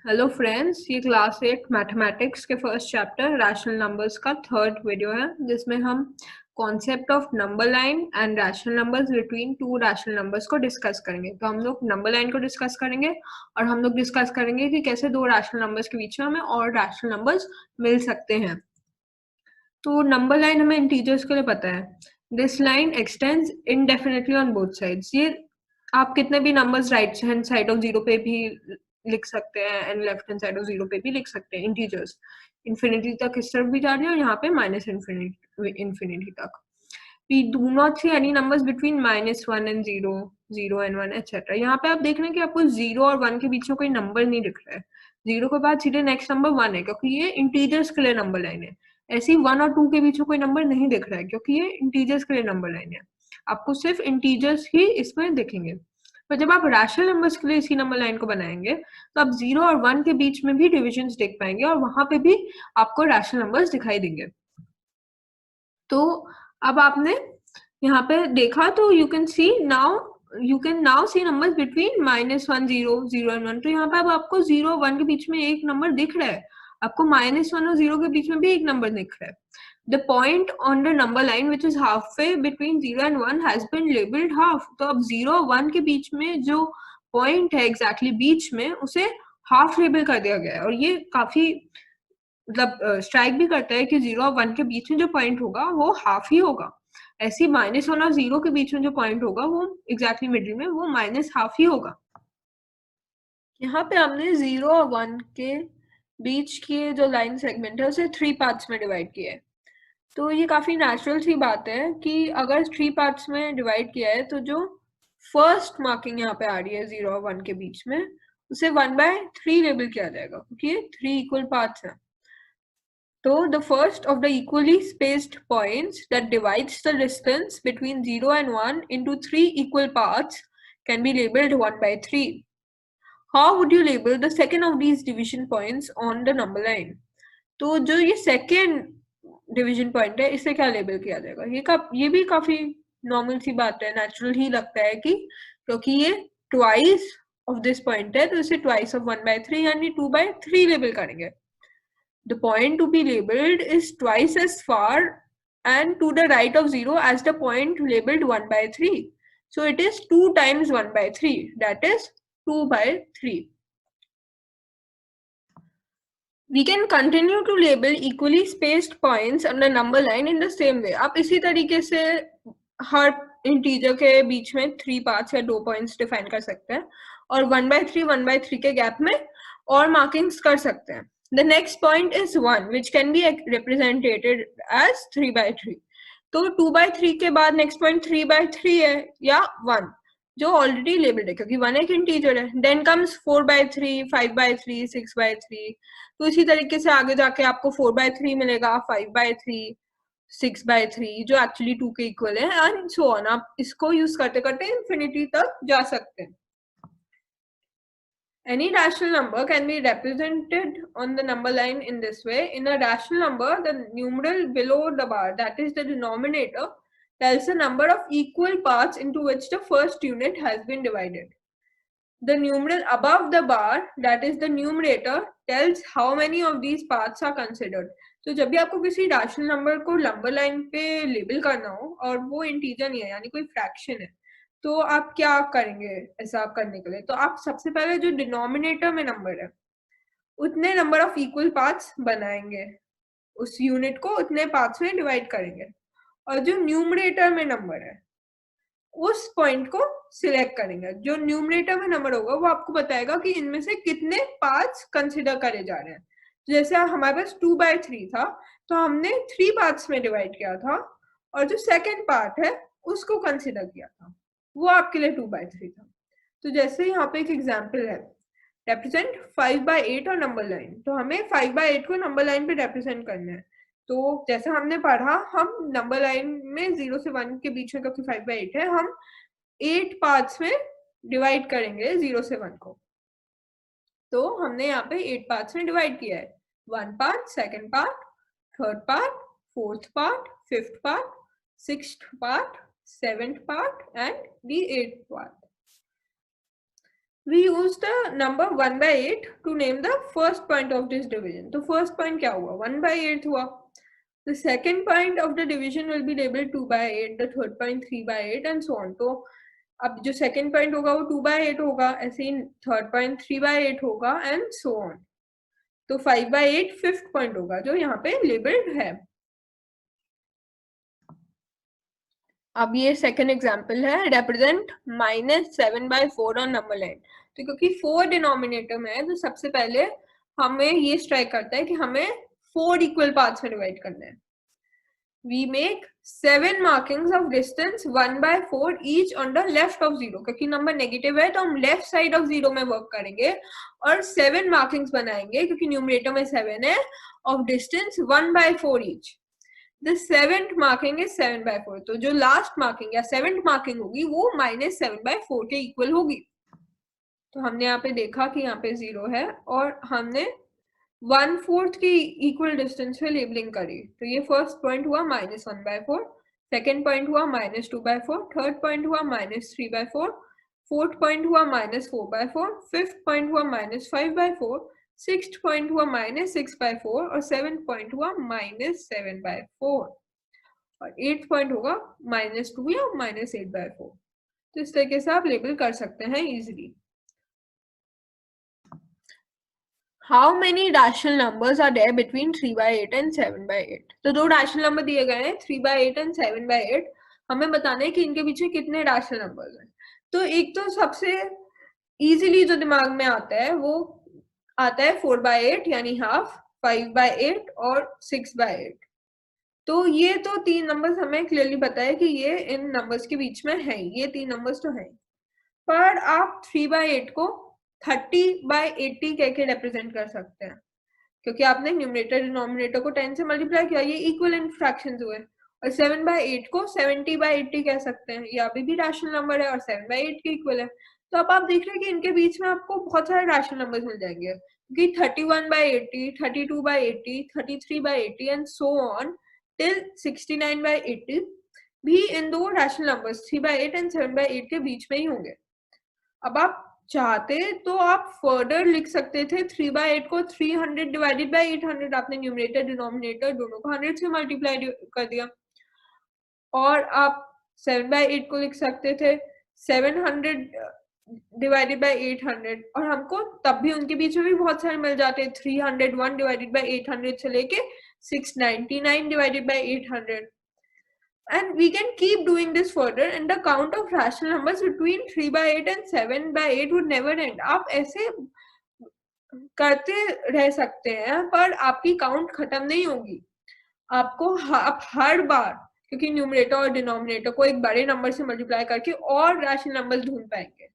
Hello friends, ये class 8 mathematics के first chapter rational numbers का थर्ड वीडियो है, जिसमें हम concept of number line and rational numbers between two rational numbers को डिस्कस करेंगे। तो हम लोग नंबर लाइन को डिस्कस करेंगे और हम लोग डिस्कस करेंगे कि कैसे दो रैशनल नंबर्स के बीच में हमें और रैशनल नंबर्स मिल सकते हैं। तो नंबर लाइन हमें इंटीजर्स के लिए पता है, this line x tends indefinitely on both sides. ये आप कितने भी numbers right hand side of zero पे भी लिख सकते हैं and left hand side of zero पे भी लिख सकते हैं। इंटीजर्स इन्फिनिटी तक इस तरफ भी जा रही है और यहाँ पे माइनस इन्फिनिटी तक। We do not see any numbers between -1 and 0, 0 and 1, etc. यहाँ पे आप देख रहे हैं कि आपको 0 और 1 के बीच में कोई नंबर नहीं दिख रहा है। 0 के बाद सीधे नेक्स्ट नंबर 1 है, क्योंकि ये इंटीजर्स के लिए नंबर लाइन है। ऐसी 1 और 2 के बीच में कोई नंबर नहीं दिख रहा है, क्योंकि ये इंटीजर्स के लिए नंबर लाइन है। आपको सिर्फ इंटीजर्स ही इसमें दिखेंगे। पर जब आप रैशनल नंबर्स के लिए इसी नंबर लाइन को बनाएंगे तो आप 0 और 1 के बीच में भी डिविजन्स देख पाएंगे और वहां पे भी आपको रैशनल नंबर्स दिखाई देंगे। तो अब आपने यहाँ पे देखा तो you can now see numbers between -1, 0, 0 and 1। तो यहाँ पे अब आपको 0 और 1 के बीच में एक नंबर दिख रहा है, आपको -1 और 0 के बीच में भी एक नंबर दिख रहा है। The point on the number line which is halfway between 0 and 1 has been labeled half. तो अब 0 और 1 के बीच में जो पॉइंट है एग्जैक्टली बीच में, उसे हाफ लेबल कर दिया गया है। और ये काफी मतलब स्ट्राइक भी करता है कि 0 और 1 के बीच में जो पॉइंट होगा वो हाफ ही होगा। ऐसी -1 और 0 के बीच में जो पॉइंट होगा वो एग्जैक्टली मिडिल में वो -हाफ ही होगा। यहाँ पे हमने 0 और 1 के बीच के जो लाइन सेगमेंट है उसे 3 पार्ट्स में डिवाइड किया है। तो ये काफी नेचुरल सी बात है कि अगर 3 पार्ट्स में डिवाइड किया है तो जो फर्स्ट मार्किंग यहाँ पे आ रही है 0 और 1 के बीच में, उसे 1/3 लेबल किया जाएगा, क्योंकि ये 3 इक्वल पार्ट्स हैं। So the first of the equally spaced points that divides the distance between 0 and 1 into 3 equal parts can be labeled 1/3. How would you label the second of these division points on the number line? तो जो ये second division point है, इसे क्या label किया जाएगा? ये भी काफी नॉर्मल सी बात है, नेचुरल ही लगता है कि क्योंकि ये twice of this point है तो इसे twice of 1/3 यानी 2/3 लेबल करेंगे। The point to be labeled is twice as far and to the right of 0 as the point labeled 1/3. So it is 2 times 1/3, that is 2/3. We can continue to label equally spaced points on the number line in the same way. आप इसी तरीके से हर integer के बीच में 3 parts या 2 points define कर सकते हैं और 1/3 के गैप में और मार्किंग्स कर सकते हैं। The next point is 1, which can be represented as 3/3. तो 2/3 के बाद नेक्स्ट पॉइंट 3/3 है या 1, जो ऑलरेडी लेबल्ड है क्योंकि 1 एक इंटीजर है। Then comes 4/3, 5/3, 6/3। तो इसी तरीके से आगे जाके आपको 4/3 मिलेगा, 5/3, 6/3 जो एक्चुअली 2 के इक्वल है, एंड सो ऑन। आप इसको यूज करते करते इंफिनिटी तक जा सकते हैं। Any rational number can be represented on the number line in this way. In a rational number, the numeral below the bar, that is the denominator, tells the number of equal parts into which the first unit has been divided. The numeral above the bar, that is the numerator, tells how many of these parts are considered. तो जब भी आपको किसी rational number को number line पे label करना हो और वो इंटीजर नहीं है यानी कोई फ्रैक्शन है, तो आप क्या करेंगे ऐसा करने के लिए? तो आप सबसे पहले जो डिनोमिनेटर में नंबर है उतने नंबर ऑफ इक्वल पार्ट्स बनाएंगे, उस यूनिट को उतने पार्ट्स में डिवाइड करेंगे, और जो न्यूमरेटर में नंबर है उस पॉइंट को सिलेक्ट करेंगे। जो न्यूमरेटर में नंबर होगा वो आपको बताएगा कि इनमें से कितने पार्ट्स कंसिडर करे जा रहे हैं। जैसे हमारे पास 2/3 था तो हमने 3 पार्ट्स में डिवाइड किया था, और जो सेकेंड पार्ट है उसको कंसिडर किया था, वो आपके लिए 2/3 था। तो जैसे यहाँ पे एक एग्जाम्पल है, represent 5/8 और नंबर लाइन। तो हमें 5/8 को नंबर लाइन पे represent करना है। तो जैसे हमने पढ़ा, हम नंबर लाइन में 0 से 1 के बीच में, क्योंकि 5/8 है, हम 8 पार्ट्स में डिवाइड करेंगे 0 से 1 को। तो हमने यहाँ पे 8 पार्ट्स में डिवाइड किया है, 1 part, second part, third part, fourth part, fifth part, sixth part, seventh part and the 8th part. we use the number 1 by 8 to name the first point of this division. तो first point क्या हुआ? 1 by 8 हुआ. The second point of the division will be labeled 2 by 8, the third point 3 by 8 and so on. तो अब जो second point होगा वो 2 by 8 होगा, ऐसे ही third point 3 by 8 होगा and so on. तो 5 by 8 fifth point होगा जो यहाँ पे labeled है. अब ये सेकेंड एग्जाम्पल है, represent -7/4 on number line. तो क्योंकि 4 डिनोमिनेटर में है तो सबसे पहले हमें ये स्ट्राइक करता है कि हमें 4 इक्वल पार्ट्स में डिवाइड करना है. We make 7 markings of distance 1/4 each on the left of 0. क्योंकि नंबर नेगेटिव है तो हम लेफ्ट साइड ऑफ 0 में वर्क करेंगे और 7 मार्किंग्स बनाएंगे क्योंकि न्यूमरेटर में 7 है of distance 1/4 each. The seventh marking is 7/4. तो जो लास्ट मार्किंग या सेवेंथ मार्किंग होगी वो -7/4 के इक्वल होगी. तो हमने यहाँ पे देखा कि यहाँ पे 0 है और हमने 1/4 की इक्वल डिस्टेंस पे लेबलिंग करी. तो ये फर्स्ट पॉइंट हुआ -1/4, सेकेंड पॉइंट हुआ -2/4, थर्ड पॉइंट हुआ -3/4, फोर्थ पॉइंट हुआ -4/4, फिफ्थ पॉइंट हुआ -5/4, सिक्स्थ पॉइंट हुआ -6/4 और सेवेंथ पॉइंट हुआ -7/4 और एट्थ पॉइंट होगा -2 या -8/4. तो इस तरीके से आप लेबल कर सकते हैं easily. How many rational numbers are there between 3/8 and 7/8? तो दो rational number दिए गए हैं 3/8 and 7/8. हमें बताना है कि इनके पीछे कितने rational numbers हैं. तो एक तो सबसे easily जो दिमाग में आता है वो आता है 4/8 यानी हाफ, 5/8 और 6/8. तो ये तो तीन नंबर्स हमें क्लियरली पता है कि ये इन नंबर्स के बीच में है. ये तीन नंबर्स तो हैं. पर आप 3/8 को 30/80 कह के रिप्रेजेंट कर सकते हैं क्योंकि आपने न्यूमरेटर डिनोमिनेटर को 10 से मल्टीप्लाई किया, ये इक्विवेलेंट फ्रैक्शंस हुए. और 7/8 को 70/80 कह सकते हैं, ये अभी भी रैशनल नंबर है और 7/8 के इक्वल है. तो अब आप देख रहे हैं कि इनके बीच में आपको बहुत सारे रैशनल नंबर्स मिल जाएंगे क्योंकि 31/80, 32/80, 33/80 एंड सो ऑन टिल 69/80 भी इन दो रैशनल नंबर्स 3/8 एंड 7/8 के बीच में ही होंगे. अब आप चाहते तो आप फर्दर लिख सकते थे 3/8 को 300 डिवाइडेड बाय 800. आपने न्यूमरेटर डिनोमिनेटर दोनों को 100 से मल्टीप्लाई कर दिया. और आप 7/8 को लिख सकते थे 700 डिवाइडेड बाय 800 और हमको तब भी उनके बीच में भी बहुत सारे मिल जाते हैं. 301 डिवाइडेड बाय 800 से लेके 699 divided by 800. And we can keep doing this further and the count of rational numbers between 3/8 and 7/8 would never end. आप ऐसे करते रह सकते हैं पर आपकी काउंट खत्म नहीं होगी. आपको आप हर बार क्योंकि न्यूमरेटर और डिनोमिनेटर को एक बड़े नंबर से मल्टीप्लाई करके और रैशनल नंबर्स ढूंढ पाएंगे.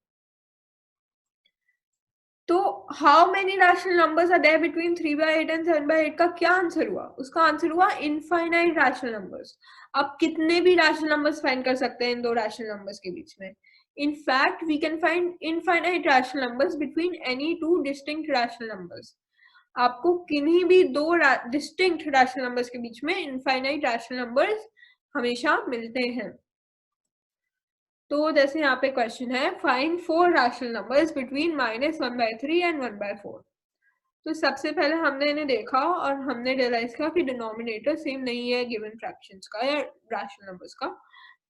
तो how many rational numbers are there between 3/8 and 7/8 का क्या आंसर हुआ? उसका आंसर हुआ इनफाइनाइट रैशनल नंबर्स. आप कितने भी रैशनल नंबर्स फाइंड कर सकते हैं इन दो रैशनल नंबर्स के बीच में. In fact, we can find infinite rational numbers between any two distinct rational numbers. आपको किन्हीं भी दो distinct rational numbers के बीच में infinite rational numbers हमेशा मिलते हैं. तो जैसे यहाँ पे क्वेश्चन है find 4 rational numbers between -1/3 and 1/4. तो सबसे पहले हमने इन्हें देखा और हमने रियलाइज किया कि डिनोमिनेटर सेम नहीं है गिवन फ्रैक्शंस का या रैशनल नंबर्स का.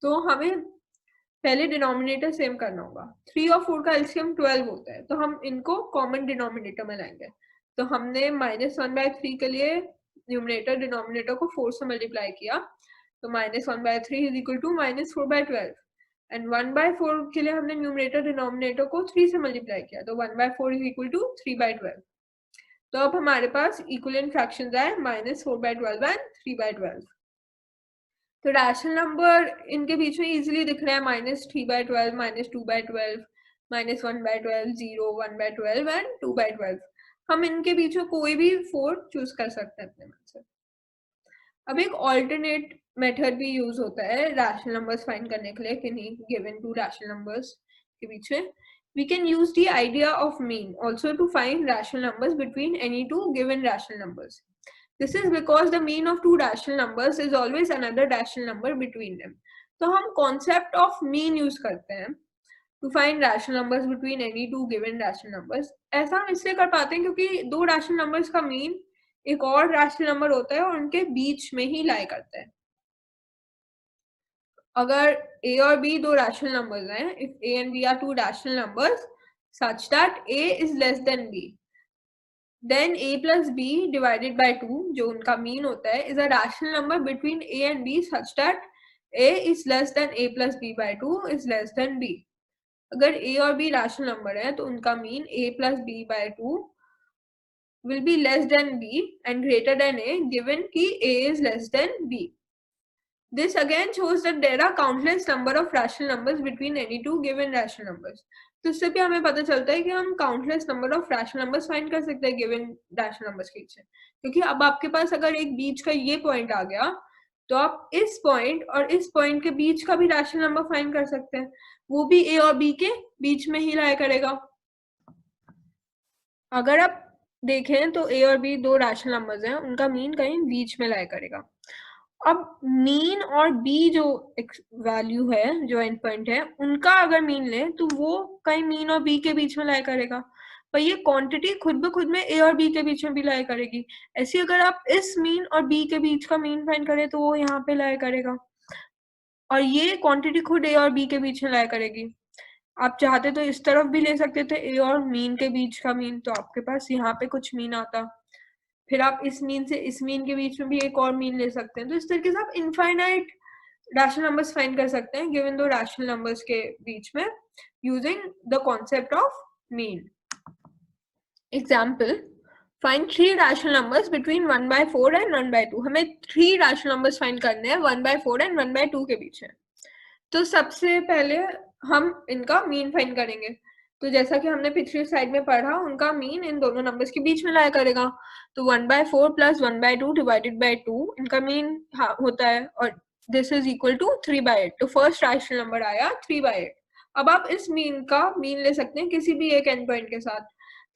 तो हमें पहले डिनोमिनेटर सेम करना होगा. 3 और 4 का एलसीएम 12 होता है तो हम इनको कॉमन डिनोमिनेटर में लाएंगे. तो हमने -1/3 के लिए न्यूमरेटर डिनोमिनेटर को 4 से मल्टीप्लाई किया तो -1/3 इज इक्वल टू -4/12 एंड 1/4 के लिए हमने न्यूमरेटर डिनोमिनेटर को 3 से मल्टीप्लाई किया तो 1/4 इज इक्वल टू 3/12. तो अब हमारे पास इक्विवेलेंट फ्रैक्शंस आए -4/12 एंड 3/12. तो रैशनल नंबर इनके बीच में इजीली दिख रहा है -3/12, -2/12, -1/12, 0, 1/12 एंड 2/12. हम इनके बीच में कोई भी 4 चूज कर सकते हैं अपने मन से. अब एक ऑल्टरनेट मेथड भी यूज होता है रैशनल नंबर्स फाइंड करने के लिए किन्हीं गिवन टू रैशनल नंबर्स के बीच में. We can use the idea of mean also to find rational numbers between any two given rational numbers. This is because the mean of two rational numbers is always another rational number between them. तो हम concept of mean use करते हैं to find rational numbers between any two given rational numbers. ऐसा हम इसलिए कर पाते हैं क्योंकि दो रैशनल नंबर्स का मीन एक और रैशनल नंबर होता है और उनके बीच में ही लाई करता है। अगर a और b दो रैशनल नंबर्स हैं, if a and b are two rational numbers such that a is less than b, then a plus b divided by 2, जो उनका मीन होता है, is a rational number between a and b such that a is less than a plus b by 2 is less than b। अगर a और b rational number है तो उनका mean a plus b by 2 will be less than b and greater than a given कि a is less than b। This again shows that there are countless number of rational numbers between any two given rational numbers। तो इससे भी हमें पता चलता है कि हम countless number of rational numbers find कर सकते हैं गिवन रैशनल नंबर्स के बीच में, क्योंकि अब आपके पास अगर एक बीच का ये पॉइंट आ गया तो आप इस पॉइंट और इस पॉइंट के बीच का भी रैशनल नंबर फाइंड कर सकते हैं, वो भी ए और बी के बीच में ही लाया करेगा। अगर आप देखें तो ए और बी दो रैशनल नंबर्स हैं, उनका मीन कहीं बीच में लाया करेगा। अब मीन और बी जो वैल्यू है, जो एंड पॉइंट है, उनका अगर मीन ले तो वो कहीं मीन और बी के बीच में लाया करेगा, पर ये क्वांटिटी खुद ब खुद में ए और बी के बीच में भी लाया करेगी। ऐसे अगर आप इस मीन और बी के बीच का मीन फाइंड करें तो वो यहाँ पे लाया करेगा, और ये क्वांटिटी खुद ए और बी के बीच में लाया करेगी। आप चाहते तो इस तरफ भी ले सकते थे ए और मीन के बीच का मीन, तो आपके पास यहाँ पे कुछ मीन आता, फिर आप इस मीन से इस मीन के बीच में भी एक और मीन ले सकते हैं। तो इस तरीके से आप इनफाइनाइट रैशनल नंबर्स फाइंड कर सकते हैं गिवन दो रैशनल नंबर्स के बीच में using the concept of mean. Example, find 3 rational numbers between 1/4 and 1/2। हमें 3 रैशनल नंबर्स फाइंड करने हैं 1/4 एंड 1/2 के बीच में। तो सबसे पहले हम इनका मीन फाइंड करेंगे। तो जैसा कि हमने पिछली स्लाइड में पढ़ा, उनका मीन इन दोनों नंबर्स के बीच में लाया करेगा। तो 1/4 प्लस 1/2 डिवाइडेड बाय 2 इनका मीन होता है, और दिस इज इक्वल टू 3/8। तो फर्स्ट रैशनल नंबर आया 3/8। अब आप इस मीन का मीन ले सकते हैं किसी भी एक एंड पॉइंट के साथ।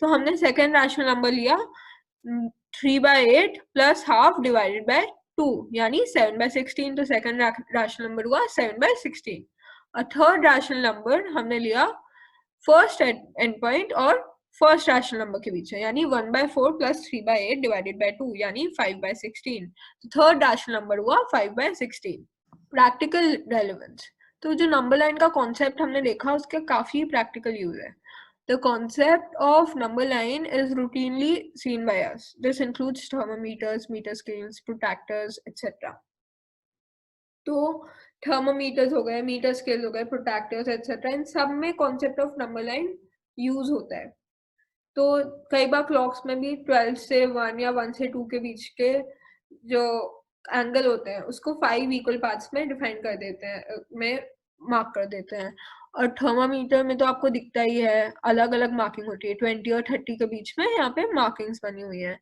तो हमने सेकेंड रैशनल नंबर लिया 3/8 प्लस हाफ डिवाइडेड बाय 2, यानी 7/16। तो सेकेंड रैशनल नंबर हुआ 7/16। और थर्ड रैशनल नंबर हमने लिया फर्स्ट एंड पॉइंट और फर्स्ट रैशनल नंबर के बीच है, यानी 1/4 प्लस 3/8 डिवाइडेड बाय 2, यानी 5/16। तो थर्ड रैशनल नंबर हुआ 5/16। प्रैक्टिकल रेलेवेंस, तो जो नंबर लाइन का कॉन्सेप्ट हमने देखा उसका काफी प्रैक्टिकल यूज है। The concept of number line is routinely seen by us. This includes thermometers, meter scales, protractors, etc. तो थर्मोमीटर्स हो गए, मीटर स्केल हो गए, प्रोट्रैक्टर्स एक्सेट्रा, इन सब में concept of number line use होता है। तो कई बार क्लॉक्स में भी 12 से 1 या 1 से 2 के बीच के जो एंगल होते हैं उसको 5 इक्वल पार्ट्स में डिफाइन कर देते हैं, में मार्क कर देते हैं। और थर्मामीटर में तो आपको दिखता ही है, अलग अलग मार्किंग होती है, 20 और 30 के बीच में यहाँ पे मार्किंग्स बनी हुई हैं।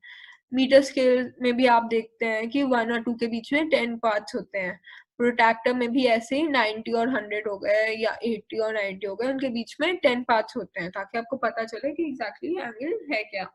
मीटर स्केल में भी आप देखते हैं कि 1 और 2 के बीच में 10 पार्ट्स होते हैं। प्रोट्रैक्टर में भी ऐसे ही 90 और 100 हो गए या 80 और 90 हो गए, उनके बीच में 10 पार्ट्स होते हैं, ताकि आपको पता चले कि एग्जैक्टली एंगल है क्या।